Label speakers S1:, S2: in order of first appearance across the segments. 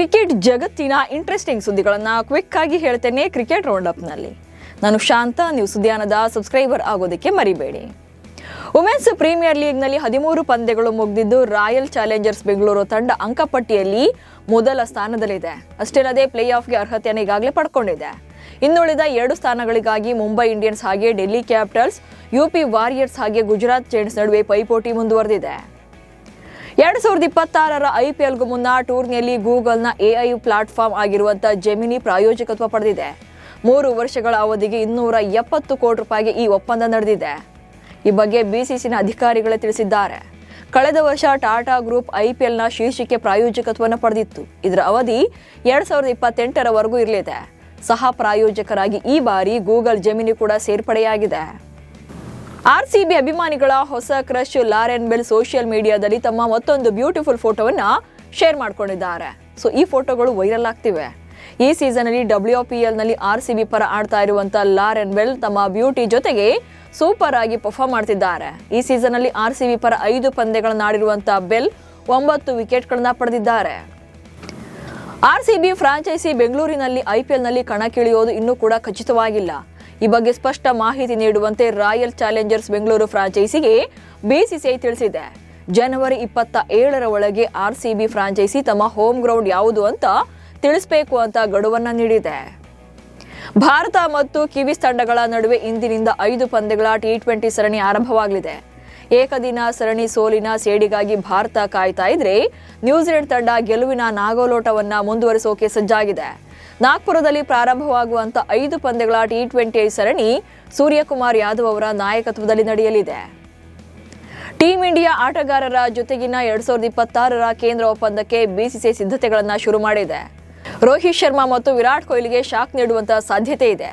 S1: Cricket ಜಗತ್ತಿನ interesting ಸುದ್ದಿಗಳನ್ನು quick ಆಗಿ ಹೇಳ್ತೇನೆ ಕ್ರಿಕೆಟ್ ರೌಂಡ್ ಅಪ್ನಲ್ಲಿ. ನಾನು ಶಾಂತ. ನೀವು ಸುದ್ದಿಯಾನದ ಸಬ್ಸ್ಕ್ರೈಬರ್ ಆಗೋದಕ್ಕೆ ಮರಿಬೇಡಿ. ವುಮೆನ್ಸ್ ಪ್ರೀಮಿಯರ್ ಲೀಗ್ನಲ್ಲಿ 13 ಪಂದ್ಯಗಳು ಮುಗಿದಿದ್ದು ರಾಯಲ್ ಚಾಲೆಂಜರ್ಸ್ ಬೆಂಗಳೂರು ತಂಡ ಅಂಕಪಟ್ಟಿಯಲ್ಲಿ ಮೊದಲ ಸ್ಥಾನದಲ್ಲಿದೆ. ಅಷ್ಟೇ ಅಲ್ಲದೆ ಪ್ಲೇ ಆಫ್ಗೆ ಅರ್ಹತೆಯನ್ನು ಈಗಾಗಲೇ ಪಡ್ಕೊಂಡಿದೆ. ಇನ್ನುಳಿದ 2 ಸ್ಥಾನಗಳಿಗಾಗಿ ಮುಂಬೈ ಇಂಡಿಯನ್ಸ್ ಹಾಗೆ ಡೆಲ್ಲಿ ಕ್ಯಾಪಿಟಲ್ಸ್, ಯುಪಿ ವಾರಿಯರ್ಸ್ ಹಾಗೆ ಗುಜರಾತ್ ಜೈಂಟ್ಸ್ ನಡುವೆ ಪೈಪೋಟಿ ಮುಂದುವರೆದಿದೆ. 2026ರ ಐಪಿಎಲ್ಗೂ ಮುನ್ನ ಟೂರ್ನಿಯಲ್ಲಿ ಗೂಗಲ್ನ ಎಐ ಪ್ಲಾಟ್ಫಾರ್ಮ್ ಆಗಿರುವಂತಹ ಜೆಮಿನಿ ಪ್ರಾಯೋಜಕತ್ವ ಪಡೆದಿದೆ. 3 ವರ್ಷಗಳ ಅವಧಿಗೆ 270 ಕೋಟಿ ರೂಪಾಯಿಗೆ ಈ ಒಪ್ಪಂದ ನಡೆದಿದೆ. ಈ ಬಗ್ಗೆ ಬಿಸಿಸಿನ ಅಧಿಕಾರಿಗಳೇ ತಿಳಿಸಿದ್ದಾರೆ. ಕಳೆದ ವರ್ಷ ಟಾಟಾ ಗ್ರೂಪ್ ಐಪಿಎಲ್ನ ಶೀರ್ಷಿಕೆ ಪ್ರಾಯೋಜಕತ್ವವನ್ನು ಪಡೆದಿತ್ತು. ಇದರ ಅವಧಿ 2028ರವರೆಗೂ ಇರಲಿದೆ. ಸಹ ಪ್ರಾಯೋಜಕರಾಗಿ ಈ ಬಾರಿ ಗೂಗಲ್ ಜೆಮಿನಿ ಕೂಡ ಸೇರ್ಪಡೆಯಾಗಿದೆ. ಆರ್ಸಿಬಿ ಅಭಿಮಾನಿಗಳ ಹೊಸ ಕ್ರಶ್ ಲಾರೆನ್ ಬೆಲ್ ಸೋಷಿಯಲ್ ಮೀಡಿಯಾದಲ್ಲಿ ತಮ್ಮ ಮತ್ತೊಂದು ಬ್ಯೂಟಿಫುಲ್ ಫೋಟೋವನ್ನ ಶೇರ್ ಮಾಡ್ಕೊಂಡಿದ್ದಾರೆ. ಈ ಫೋಟೋಗಳು ವೈರಲ್ ಆಗ್ತಿವೆ. ಈ ಸೀಸನ್ ಅಲ್ಲಿ WPL ನಲ್ಲಿ ಆರ್ಸಿಬಿ ಪರ ಆಡ್ತಾ ಇರುವಂತಹ ಲಾರೆನ್ ಬೆಲ್ ತಮ್ಮ ಬ್ಯೂಟಿ ಜೊತೆಗೆ ಸೂಪರ್ ಆಗಿ ಪರ್ಫಾರ್ಮ್ ಮಾಡ್ತಿದ್ದಾರೆ. ಈ ಸೀಸನ್ ಅಲ್ಲಿ ಆರ್ಸಿಬಿ ಪರ 5 ಪಂದ್ಯಗಳನ್ನು ಆಡಿರುವಂತಹ ಬೆಲ್ 9 ವಿಕೆಟ್ಗಳನ್ನ ಪಡೆದಿದ್ದಾರೆ. ಆರ್ಸಿಬಿ ಫ್ರಾಂಚೈಸಿ ಬೆಂಗಳೂರಿನಲ್ಲಿ ಐಪಿಎಲ್ ನಲ್ಲಿ ಕಣಕ್ಕಿಳಿಯೋದು ಇನ್ನೂ ಕೂಡ ಖಚಿತವಾಗಿಲ್ಲ. ಈ ಬಗ್ಗೆ ಸ್ಪಷ್ಟ ಮಾಹಿತಿ ನೀಡುವಂತೆ ರಾಯಲ್ ಚಾಲೆಂಜರ್ಸ್ ಬೆಂಗಳೂರು ಫ್ರಾಂಚೈಸಿಗೆ ಬಿಸಿಸಿಐ ತಿಳಿಸಿದೆ. ಜನವರಿ 27ರ ಒಳಗೆ ಆರ್ಸಿಬಿ ಫ್ರಾಂಚೈಸಿ ತಮ್ಮ ಹೋಮ್ ಗ್ರೌಂಡ್ ಯಾವುದು ಅಂತ ತಿಳಿಸಬೇಕು ಅಂತ ಗಡುವನ್ನ ನೀಡಿದೆ. ಭಾರತ ಮತ್ತು ಕಿವೀಸ್ ತಂಡಗಳ ನಡುವೆ ಇಂದಿನಿಂದ 5 ಪಂದ್ಯಗಳ T20 ಸರಣಿ ಆರಂಭವಾಗಲಿದೆ. ಏಕದಿನ ಸರಣಿ ಸೋಲಿನ ಸೇಡಿಗಾಗಿ ಭಾರತ ಕಾಯ್ತಾ ಇದ್ರೆ ನ್ಯೂಜಿಲೆಂಡ್ ತಂಡ ಗೆಲುವಿನ ನಾಗೋಲೋಟವನ್ನ ಮುಂದುವರಿಸೋಕೆ ಸಜ್ಜಾಗಿದೆ. ನಾಗ್ಪುರದಲ್ಲಿ ಪ್ರಾರಂಭವಾಗುವಂತ 5 ಪಂದ್ಯಗಳ T20 ಸರಣಿ ಸೂರ್ಯಕುಮಾರ್ ಯಾದವ್ ಅವರ ನಾಯಕತ್ವದಲ್ಲಿ ನಡೆಯಲಿದೆ. ಟೀಂ ಇಂಡಿಯಾ ಆಟಗಾರರ ಜೊತೆಗಿನ 2026ರ ಕೇಂದ್ರ ಒಪ್ಪಂದಕ್ಕೆ ಬಿಸಿಸಿಐ ಸಿದ್ಧತೆಗಳನ್ನು ಶುರು ಮಾಡಿದೆ. ರೋಹಿತ್ ಶರ್ಮಾ ಮತ್ತು ವಿರಾಟ್ ಕೊಹ್ಲಿಗೆ ಶಾಕ್ ನೀಡುವಂತಹ ಸಾಧ್ಯತೆ ಇದೆ.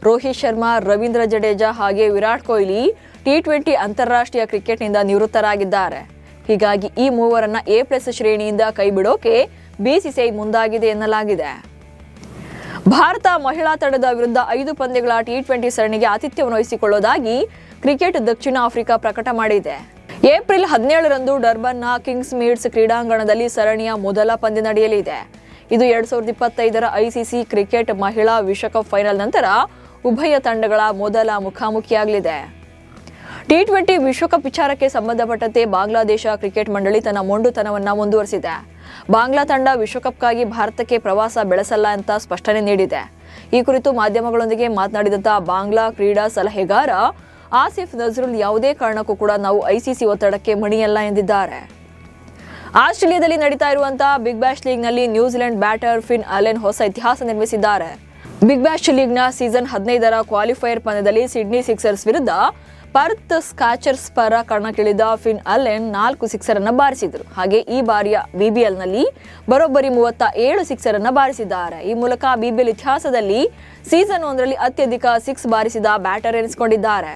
S1: ರೋಹಿತ್ ಶರ್ಮಾ, ರವೀಂದ್ರ ಜಡೇಜಾ ಹಾಗೆ ವಿರಾಟ್ ಕೊಹ್ಲಿ T20 ಅಂತಾರಾಷ್ಟ್ರೀಯ ಕ್ರಿಕೆಟ್ನಿಂದ ನಿವೃತ್ತರಾಗಿದ್ದಾರೆ. ಹೀಗಾಗಿ ಈ ಮೂವರನ್ನ A+ ಶ್ರೇಣಿಯಿಂದ ಕೈಬಿಡೋಕೆ ಬಿಸಿಸಿಐ ಮುಂದಾಗಿದೆ ಎನ್ನಲಾಗಿದೆ. ಭಾರತ ಮಹಿಳಾ ತಂಡದ ವಿರುದ್ಧ 5 ಪಂದ್ಯಗಳ T20 ಸರಣಿಗೆ ಆತಿಥ್ಯವನ್ನು ವಹಿಸಿಕೊಳ್ಳುವುದಾಗಿ ಕ್ರಿಕೆಟ್ ದಕ್ಷಿಣ ಆಫ್ರಿಕಾ ಪ್ರಕಟ ಮಾಡಿದೆ. ಏಪ್ರಿಲ್ 17ರಂದು ಡರ್ಬನ್ನ ಕಿಂಗ್ಸ್ ಮೀಡ್ಸ್ ಕ್ರೀಡಾಂಗಣದಲ್ಲಿ ಸರಣಿಯ ಮೊದಲ ಪಂದ್ಯ ನಡೆಯಲಿದೆ. ಇದು 2025ರ ಐಸಿಸಿ ಕ್ರಿಕೆಟ್ ಮಹಿಳಾ ವಿಶ್ವಕಪ್ ಫೈನಲ್ ನಂತರ ಉಭಯ ತಂಡಗಳ ಮೊದಲ ಮುಖಾಮುಖಿಯಾಗಲಿದೆ. T20 ವಿಶ್ವಕಪ್ ವಿಚಾರಕ್ಕೆ ಸಂಬಂಧಪಟ್ಟಂತೆ ಬಾಂಗ್ಲಾದೇಶ ಕ್ರಿಕೆಟ್ ಮಂಡಳಿ ತನ್ನ ಮೊಂಡುತನವನ್ನ ಮುಂದುವರೆಸಿದೆ. ಬಾಂಗ್ಲಾ ತಂಡ ವಿಶ್ವಕಪ್ಗಾಗಿ ಭಾರತಕ್ಕೆ ಪ್ರವಾಸ ಬೆಳೆಸಲ್ಲ ಅಂತ ಸ್ಪಷ್ಟನೆ ನೀಡಿದೆ. ಈ ಕುರಿತು ಮಾಧ್ಯಮಗಳೊಂದಿಗೆ ಮಾತನಾಡಿದಂತಹ ಬಾಂಗ್ಲಾ ಕ್ರೀಡಾ ಸಲಹೆಗಾರ ಆಸಿಫ್ ನಜ್ರುಲ್ ಯಾವುದೇ ಕಾರಣಕ್ಕೂ ಕೂಡ ನಾವು ಐಸಿಸಿ ಒತ್ತಡಕ್ಕೆ ಮಣಿಯಲ್ಲ ಎಂದಿದ್ದಾರೆ. ಆಸ್ಟ್ರೇಲಿಯಾದಲ್ಲಿ ನಡೀತಾ ಇರುವಂತಹ ಬಿಗ್ ಬ್ಯಾಶ್ ಲೀಗ್ನಲ್ಲಿ ನ್ಯೂಜಿಲೆಂಡ್ ಬ್ಯಾಟರ್ ಫಿನ್ ಅಲೆನ್ ಹೊಸ ಇತಿಹಾಸ ನಿರ್ಮಿಸಿದ್ದಾರೆ. ಬಿಗ್ ಬ್ಯಾಶ್ ಲೀಗ್ನ ಸೀಸನ್ 15ರ ಕ್ವಾಲಿಫೈಯರ್ ಪಂದ್ಯದಲ್ಲಿ ಸಿಡ್ನಿ ಸಿಕ್ಸರ್ಸ್ ವಿರುದ್ಧ ಪರ್ತ್ ಸ್ಕಾಚರ್ಸ್ ಪರ ಕಣಕ್ಕಿಳಿದ ಫಿನ್ ಅಲೆನ್ 4 ಸಿಕ್ಸರ್ ಅನ್ನು ಬಾರಿಸಿದರು. ಹಾಗೆ ಈ ಬಾರಿಯ BBLನಲ್ಲಿ ಬರೋಬ್ಬರಿ 37 ಸಿಕ್ಸರ್ ಅನ್ನು ಬಾರಿಸಿದ್ದಾರೆ. ಈ ಮೂಲಕ BBL ಇತಿಹಾಸದಲ್ಲಿ ಸೀಸನ್ 1ರಲ್ಲಿ ಅತ್ಯಧಿಕ 6 ಬಾರಿಸಿದ ಬ್ಯಾಟರ್ ಎನಿಸಿಕೊಂಡಿದ್ದಾರೆ.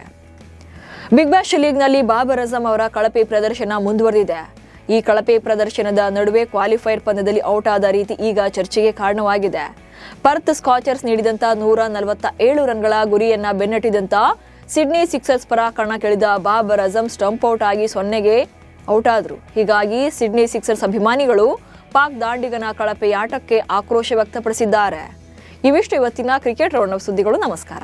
S1: ಬಿಗ್ ಬ್ಯಾಶ್ ಲೀಗ್ನಲ್ಲಿ ಬಾಬರ್ ಅಜಮ್ ಅವರ ಕಳಪೆ ಪ್ರದರ್ಶನ ಮುಂದುವರೆದಿದೆ. ಈ ಕಳಪೆ ಪ್ರದರ್ಶನದ ನಡುವೆ ಕ್ವಾಲಿಫೈಯರ್ ಪಂದ್ಯದಲ್ಲಿ ಔಟ್ ಆದ ರೀತಿ ಈಗ ಚರ್ಚೆಗೆ ಕಾರಣವಾಗಿದೆ. ಪರ್ತ್ ಸ್ಕಾಚರ್ಸ್ ನೀಡಿದಂತ 147 ರನ್ಗಳ ಗುರಿಯನ್ನ ಬೆನ್ನಟ್ಟಿದಂತ ಸಿಡ್ನಿ ಸಿಕ್ಸರ್ಸ್ ಪರ ಕಣಕ್ಕಿಳಿದ ಬಾಬರ್ ಅಜಮ್ ಸ್ಟಂಪ್ ಔಟ್ ಆಗಿ 0ಗೆ ಔಟ್ ಆದರು. ಹೀಗಾಗಿ ಸಿಡ್ನಿ ಸಿಕ್ಸರ್ಸ್ ಅಭಿಮಾನಿಗಳು ಪಾಕ್ ದಾಂಡಿಗನ ಕಳಪೆ ಆಟಕ್ಕೆ ಆಕ್ರೋಶ ವ್ಯಕ್ತಪಡಿಸಿದ್ದಾರೆ. ಇವಿಷ್ಟು ಇವತ್ತಿನ ಕ್ರಿಕೆಟ್ ರೌಂಡ್ ಅಪ್ ಸುದ್ದಿಗಳು. ನಮಸ್ಕಾರ.